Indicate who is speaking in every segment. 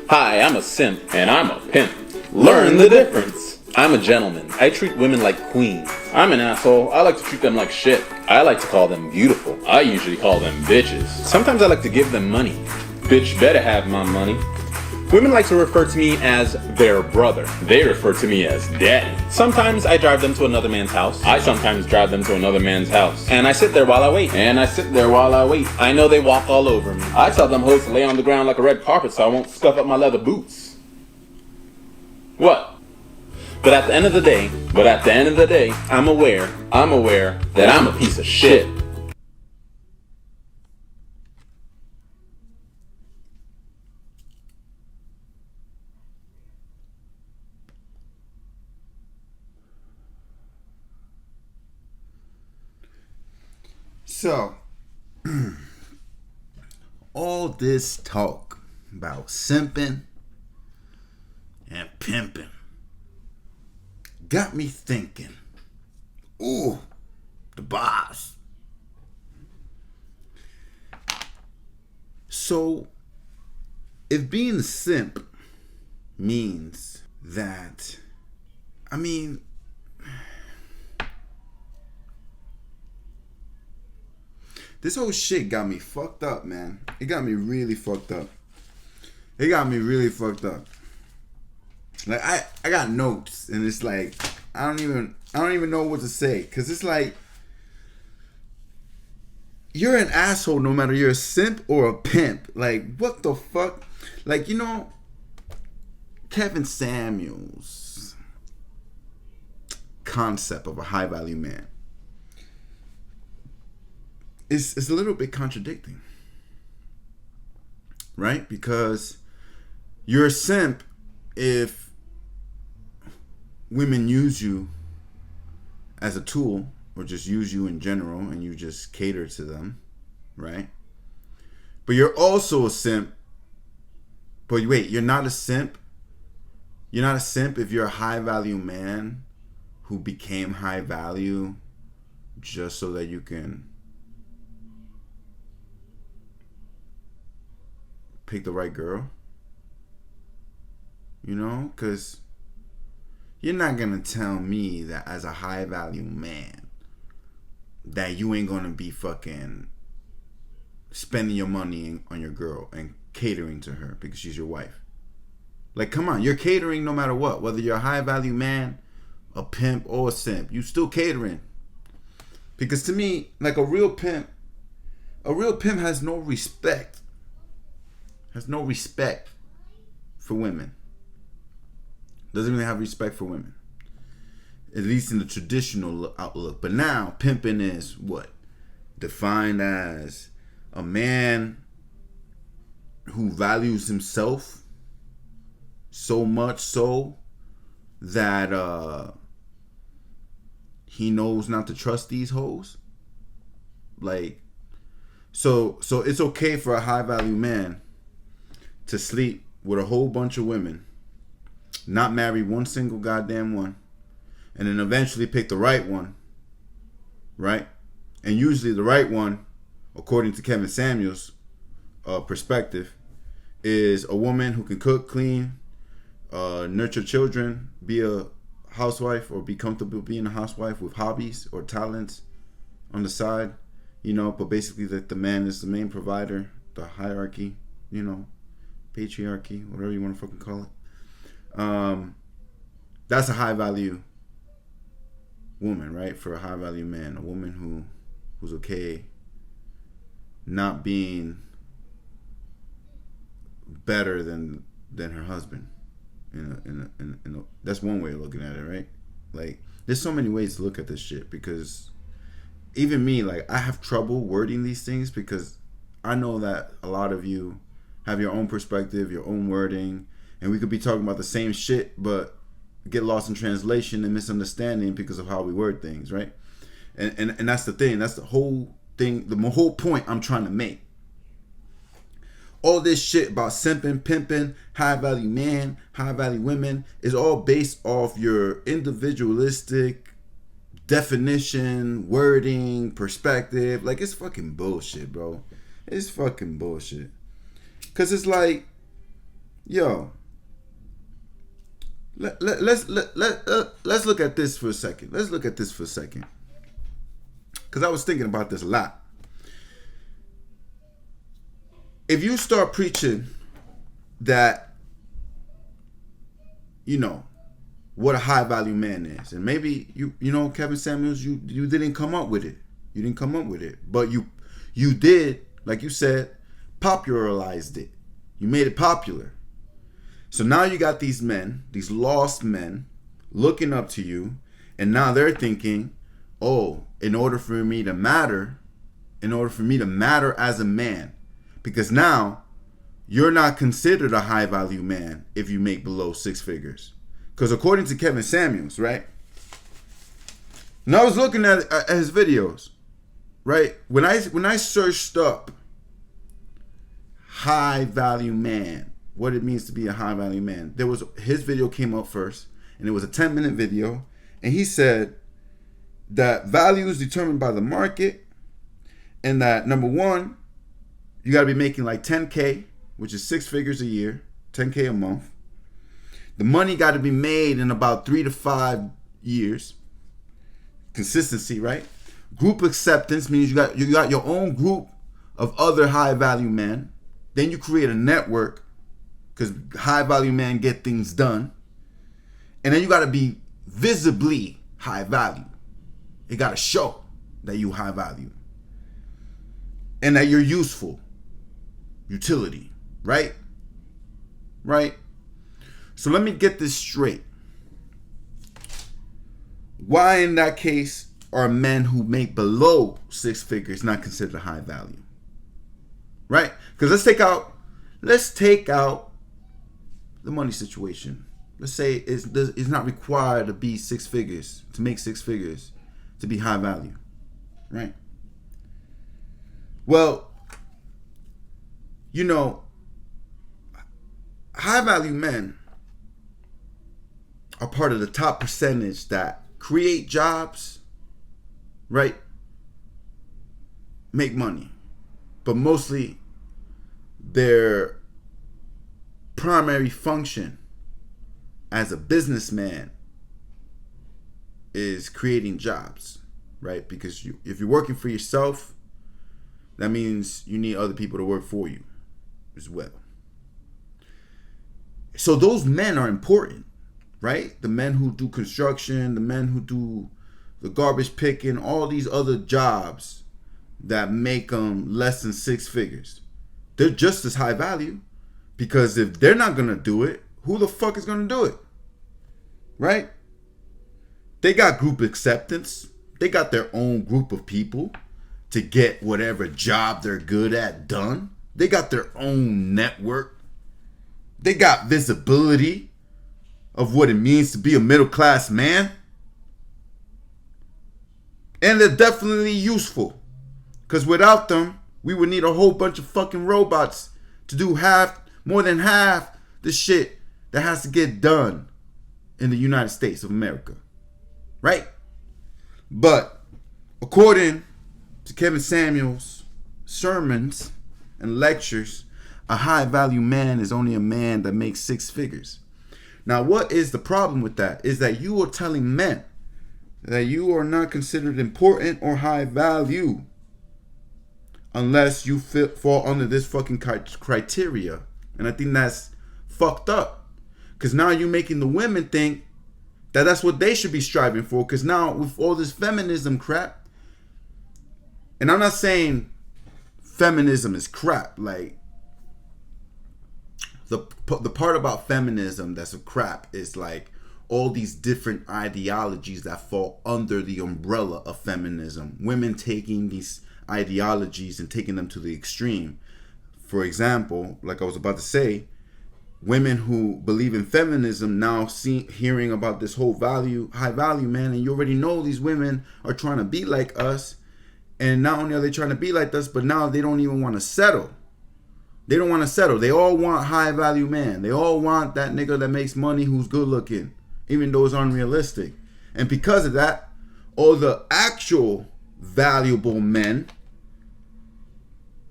Speaker 1: Hi, I'm a simp. And I'm a pimp. Learn the difference. I'm a gentleman. I treat women like queens. I'm an asshole. I like to treat them like shit. I like to call them beautiful. I usually call them bitches. Sometimes I like to give them money. Bitch better have my money. Women like to refer to me as their brother. They refer to me as daddy. Sometimes I drive them to another man's house. I sometimes drive them to another man's house. And I sit there while I wait. I know they walk all over me. I tell them hoes to lay on the ground like a red carpet so I won't scuff up my leather boots. What? But at the end of the day, I'm aware that I'm a piece of shit.
Speaker 2: So, all this talk about simping and pimping got me thinking, ooh, the boss. So, if being a simp means that, this whole shit got me fucked up, man. It got me really fucked up. Like I got notes, and it's like I don't even know what to say, cause it's like you're an asshole no matter you're a simp or a pimp. Like what the fuck? Like Kevin Samuels' concept of a high value man. It's a little bit contradicting, right? Because you're a simp if women use you as a tool or just use you in general and you just cater to them, right? But you're also a simp. But wait, you're not a simp? You're not a simp if you're a high value man who became high value just so that you can pick the right girl, because you're not gonna tell me that as a high value man that you ain't gonna be fucking spending your money on your girl and catering to her because she's your wife. Like, come on, you're catering no matter what, whether you're a high value man, a pimp, or a simp, you still catering. Because to me, like a real pimp has no respect. Has no respect for women. Doesn't really have respect for women. At least in the traditional outlook. But now, pimping is what? Defined as a man who values himself so much so that he knows not to trust these hoes. Like, so it's okay for a high value man to sleep with a whole bunch of women, not marry one single goddamn one, and then eventually pick the right one, right? And usually the right one, according to Kevin Samuels' perspective, is a woman who can cook, clean, nurture children, be a housewife, or be comfortable being a housewife with hobbies or talents on the side, but basically that the man is the main provider, the hierarchy, patriarchy, whatever you want to fucking call it. That's a high value woman, right? For a high value man, a woman who's okay not being better than her husband. That's one way of looking at it, right? Like, there's so many ways to look at this shit, because even me, like, I have trouble wording these things because I know that a lot of you have your own perspective, your own wording, and we could be talking about the same shit, but get lost in translation and misunderstanding because of how we word things, right? And that's the thing. That's the whole thing. The whole point I'm trying to make. All this shit about simping, pimping, high value man, high value women is all based off your individualistic definition, wording, perspective. Like, it's fucking bullshit, bro. It's fucking bullshit. Because it's like, Yo, let's look at this for a second. Because I was thinking about this a lot. If you start preaching that, you know, what a high value man is, and maybe you know, Kevin Samuels, you didn't come up with it. You didn't come up with it. But you did, like you said, popularized it. You made it popular. So now you got these men, these lost men, looking up to you, and now they're thinking, oh, in order for me to matter as a man, because now you're not considered a high value man if you make below 6 figures. Because according to Kevin Samuels, right? And I was looking at his videos, right? When I searched up high value man, what it means to be a high value man, his video came up first, and it was a 10-minute video, and he said that value is determined by the market, and that number one, you got to be making like 10K, which is 6 figures a year, 10K a month. The money got to be made in about 3 to 5 years. Consistency, right? Group acceptance means you got your own group of other high value men. Then you create a network, because high value men get things done. And then you got to be visibly high value. It got to show that you high value and that you're useful. Utility, right? Right? So let me get this straight. Why in that case are men who make below 6 figures not considered high value? Right? Because let's take out the money situation. Let's say it's not required to be 6 figures, to make 6 figures, to be high value. Right? Well, you know, high value men are part of the top percentage that create jobs, right? Make money. But mostly their primary function as a businessman is creating jobs, right? Because if you're working for yourself, that means you need other people to work for you as well. So those men are important, right? The men who do construction, the men who do the garbage picking, all these other jobs that make them less than 6 figures. They're just as high value, because if they're not going to do it, who the fuck is going to do it? Right? They got group acceptance. They got their own group of people to get whatever job they're good at done. They got their own network. They got visibility of what it means to be a middle class man. And they're definitely useful. Because without them, we would need a whole bunch of fucking robots to do more than half the shit that has to get done in the United States of America. Right? But according to Kevin Samuels' sermons and lectures, a high value man is only a man that makes 6 figures. Now, what is the problem with that? Is that you are telling men that you are not considered important or high value unless you fall under this fucking criteria. And I think that's fucked up. Because now you're making the women think that that's what they should be striving for. Because now with all this feminism crap, and I'm not saying feminism is crap. Like, the part about feminism that's a crap is like all these different ideologies that fall under the umbrella of feminism. Women taking these ideologies and taking them to the extreme. For example, like I was about to say, women who believe in feminism now hearing about this whole high value man, and you already know these women are trying to be like us. And not only are they trying to be like us, but now they don't even want to settle. They don't want to settle. They all want high value man. They all want that nigga that makes money who's good looking, even though it's unrealistic. And because of that, all the actual valuable men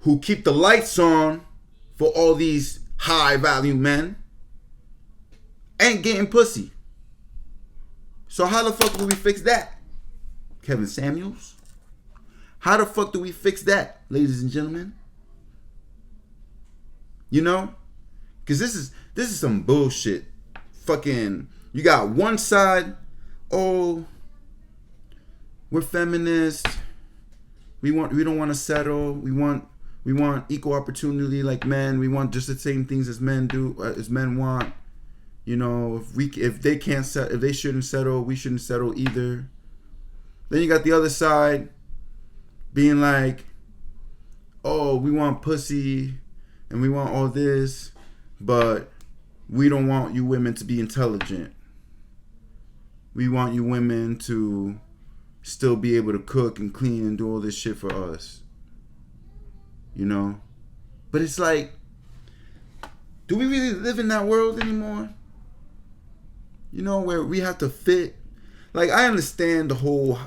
Speaker 2: who keep the lights on for all these high value men ain't getting pussy. So how the fuck do we fix that? Kevin Samuels? How the fuck do we fix that, ladies and gentlemen? You know? Because this is some bullshit. Fucking, you got one side, oh, we're feminists. We don't want to settle. We want equal opportunity like men. We want just the same things as men do, as men want. You know, if they can't if they shouldn't settle, we shouldn't settle either. Then you got the other side being like, oh, we want pussy and we want all this, but we don't want you women to be intelligent. We want you women to still be able to cook and clean and do all this shit for us. You know? But it's like, do we really live in that world anymore? You know, where we have to fit. Like, I understand the whole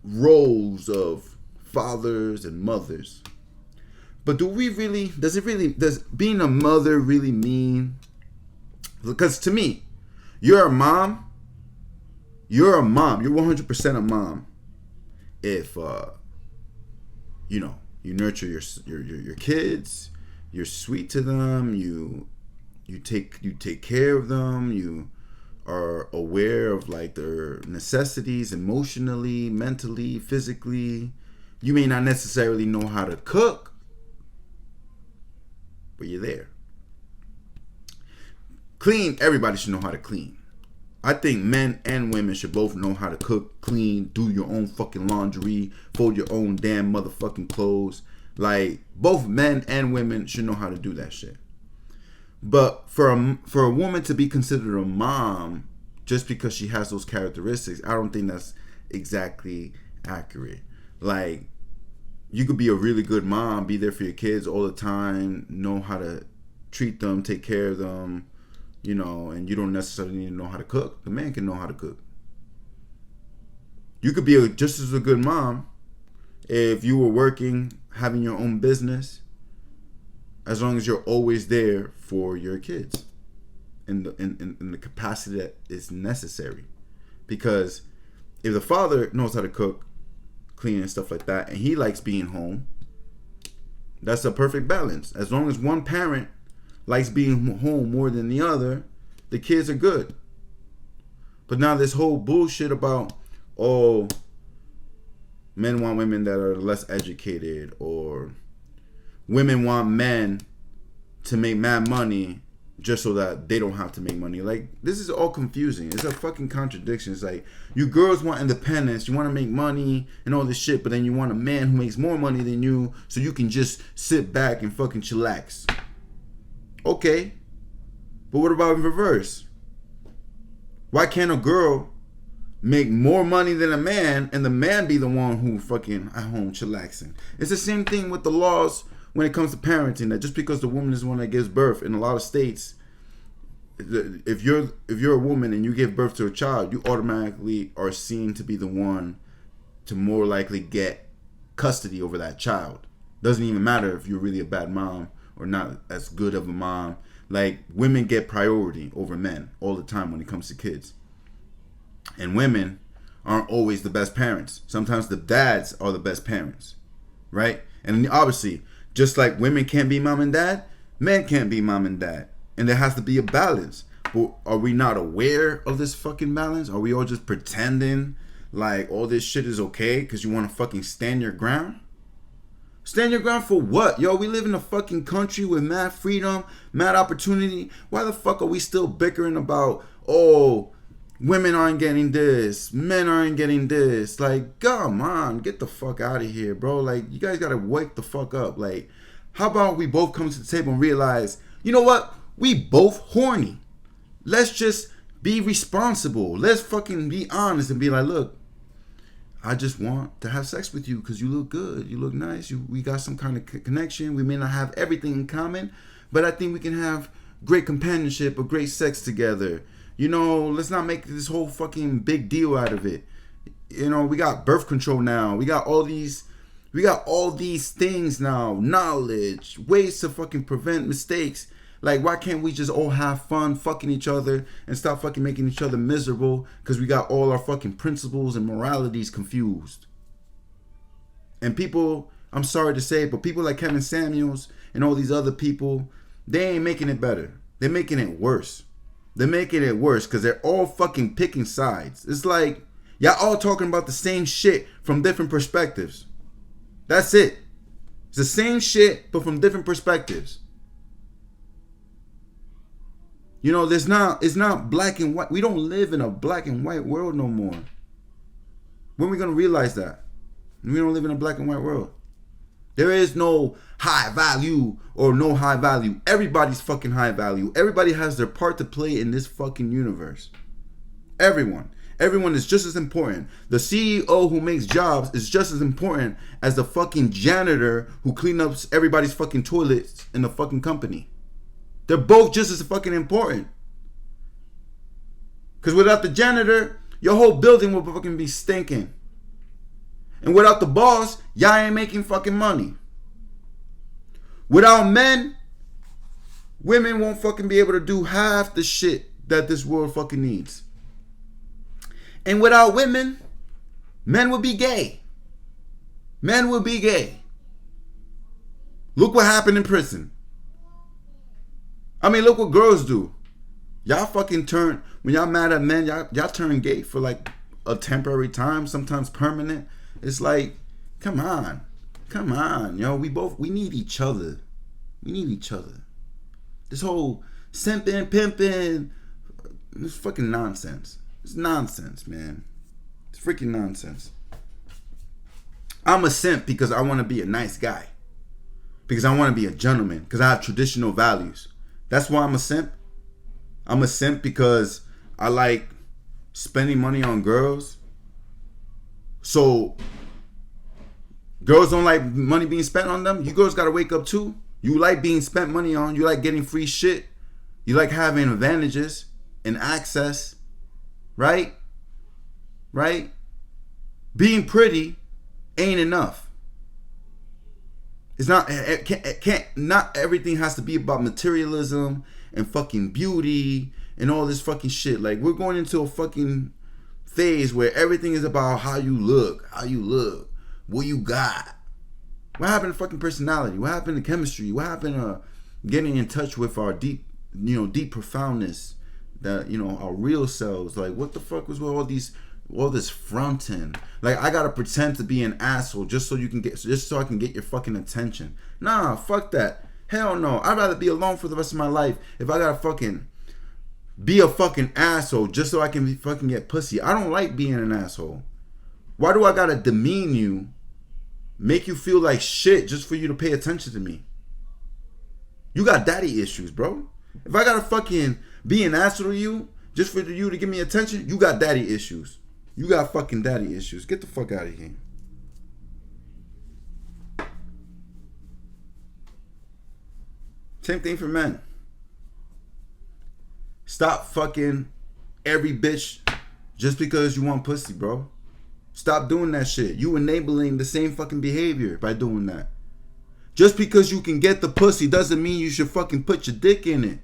Speaker 2: roles of fathers and mothers. But does being a mother really mean? Because to me, you're a mom. You're a mom. You're 100% a mom. If, you know, you nurture your kids, you're sweet to them, you take care of them, you are aware of like their necessities emotionally, mentally, physically. You may not necessarily know how to cook, but you're there. Clean, everybody should know how to clean. I think men and women should both know how to cook, clean, do your own fucking laundry, fold your own damn motherfucking clothes. Like, both men and women should know how to do that shit. But for a woman to be considered a mom just because she has those characteristics, I don't think that's exactly accurate. Like, you could be a really good mom, be there for your kids all the time, know how to treat them, take care of them, you know, and you don't necessarily need to know how to cook. The man can know how to cook. You could be just as a good mom if you were working, having your own business, as long as you're always there for your kids in the capacity that is necessary. Because if the father knows how to cook, clean and stuff like that, and he likes being home, that's a perfect balance. As long as one parent likes being home more than the other, the kids are good. But now this whole bullshit about, oh, men want women that are less educated, or women want men to make mad money just so that they don't have to make money. Like, this is all confusing. It's a fucking contradiction. It's like, you girls want independence, you want to make money and all this shit, but then you want a man who makes more money than you so you can just sit back and fucking chillax. Okay, but what about in reverse? Why can't a girl make more money than a man and the man be the one who fucking at home chillaxing? It's the same thing with the laws when it comes to parenting, that just because the woman is the one that gives birth, in a lot of states, if you're a woman and you give birth to a child, you automatically are seen to be the one to more likely get custody over that child. Doesn't even matter if you're really a bad mom or not as good of a mom. Like, women get priority over men all the time when it comes to kids. And women aren't always the best parents. Sometimes the dads are the best parents, right? And obviously, just like women can't be mom and dad, men can't be mom and dad. And there has to be a balance. But are we not aware of this fucking balance? Are we all just pretending like all this shit is okay because you want to fucking stand your ground? Stand your ground for what? Yo, we live in a fucking country with mad freedom, mad opportunity. Why the fuck are we still bickering about, oh, women aren't getting this, men aren't getting this? Like, come on, get the fuck out of here, bro. Like, you guys gotta wake the fuck up. Like, how about we both come to the table and realize, you know what? We both horny. Let's just be responsible. Let's fucking be honest and be like, look, I just want to have sex with you because you look good. You look nice. We got some kind of connection. We may not have everything in common, but I think we can have great companionship or great sex together. You know, let's not make this whole fucking big deal out of it. You know, we got birth control now. We got all these things now. Knowledge, ways to fucking prevent mistakes. Like, why can't we just all have fun fucking each other and stop fucking making each other miserable because we got all our fucking principles and moralities confused? And people, I'm sorry to say it, but people like Kevin Samuels and all these other people, they ain't making it better. They're making it worse. They're making it worse because they're all fucking picking sides. It's like, y'all all talking about the same shit from different perspectives. That's it. It's the same shit, but from different perspectives. You know, it's not black and white. We don't live in a black and white world no more. When are we going to realize that? We don't live in a black and white world. There is no high value or no high value. Everybody's fucking high value. Everybody has their part to play in this fucking universe. Everyone. Everyone is just as important. The CEO who makes jobs is just as important as the fucking janitor who cleans up everybody's fucking toilets in the fucking company. They're both just as fucking important. Because without the janitor, your whole building will fucking be stinking. And without the boss, y'all ain't making fucking money. Without men, women won't fucking be able to do half the shit that this world fucking needs. And without women, men would be gay. Men would be gay. Look what happened in prison. I mean, look what girls do. Y'all fucking turn, when y'all mad at men, y'all turn gay for like a temporary time, sometimes permanent. It's like, come on, yo. We need each other. We need each other. This whole simping, pimping, it's fucking nonsense. It's nonsense, man. It's freaking nonsense. I'm a simp because I want to be a nice guy. Because I want to be a gentleman. Because I have traditional values. That's why I'm a simp. I'm a simp because I like spending money on girls. So, girls don't like money being spent on them. You girls got to wake up too. You like being spent money on. You like getting free shit. You like having advantages and access. Right? Right? Being pretty ain't enough. It's not, not everything has to be about materialism and fucking beauty and all this fucking shit. Like, we're going into a fucking phase where everything is about how you look, what you got. What happened to fucking personality? What happened to chemistry? What happened to getting in touch with our deep profoundness, that, our real selves? Like, what the fuck was with all this fronting? Like, I gotta pretend to be an asshole just so I can get your fucking attention. Nah, fuck that. Hell no. I'd rather be alone for the rest of my life if I gotta fucking be a fucking asshole just so I can fucking get pussy. I don't like being an asshole. Why do I gotta demean you, make you feel like shit just for you to pay attention to me? You got daddy issues, bro. If I gotta fucking be an asshole to you just for you to give me attention, you got daddy issues. You got fucking daddy issues. Get the fuck out of here. Same thing for men. Stop fucking every bitch just because you want pussy, bro. Stop doing that shit. You enabling the same fucking behavior by doing that. Just because you can get the pussy doesn't mean you should fucking put your dick in it.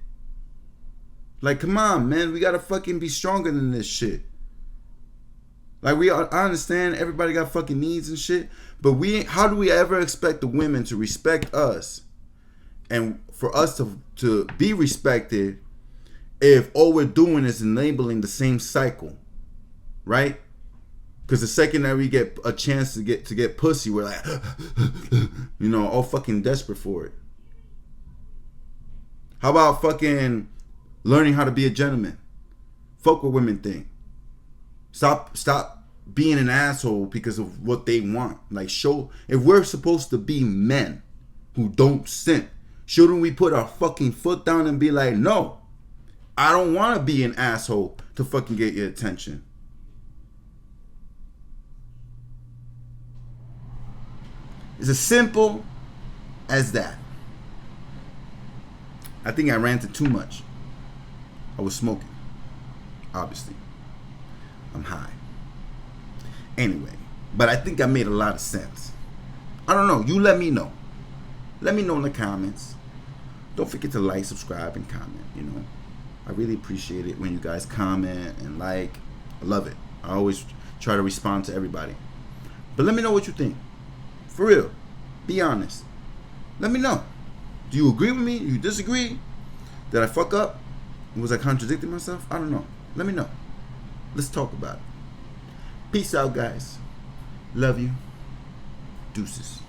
Speaker 2: Like, come on, man. We gotta fucking be stronger than this shit. Like, I understand everybody got fucking needs and shit, but how do we ever expect the women to respect us and for us to be respected if all we're doing is enabling the same cycle, right? Because the second that we get a chance to get pussy, we're like, all fucking desperate for it. How about fucking learning how to be a gentleman? Fuck what women think. Stop being an asshole because of what they want. Like, if we're supposed to be men who don't simp, shouldn't we put our fucking foot down and be like, no, I don't want to be an asshole to fucking get your attention. It's as simple as that. I think I ranted too much. I was smoking. Obviously. I'm high. Anyway, but I think I made a lot of sense. I don't know. You let me know. Let me know in the comments. don't forget to like, subscribe, and comment. You know, I really appreciate it when you guys comment and like. I love it. I always try to respond to everybody. But let me know what you think. For real. Be honest. Let me know. Do you agree with me? Do you disagree? Did I fuck up? Was I contradicting myself? I don't know. Let me know. Let's talk about it. Peace out, guys. Love you. Deuces.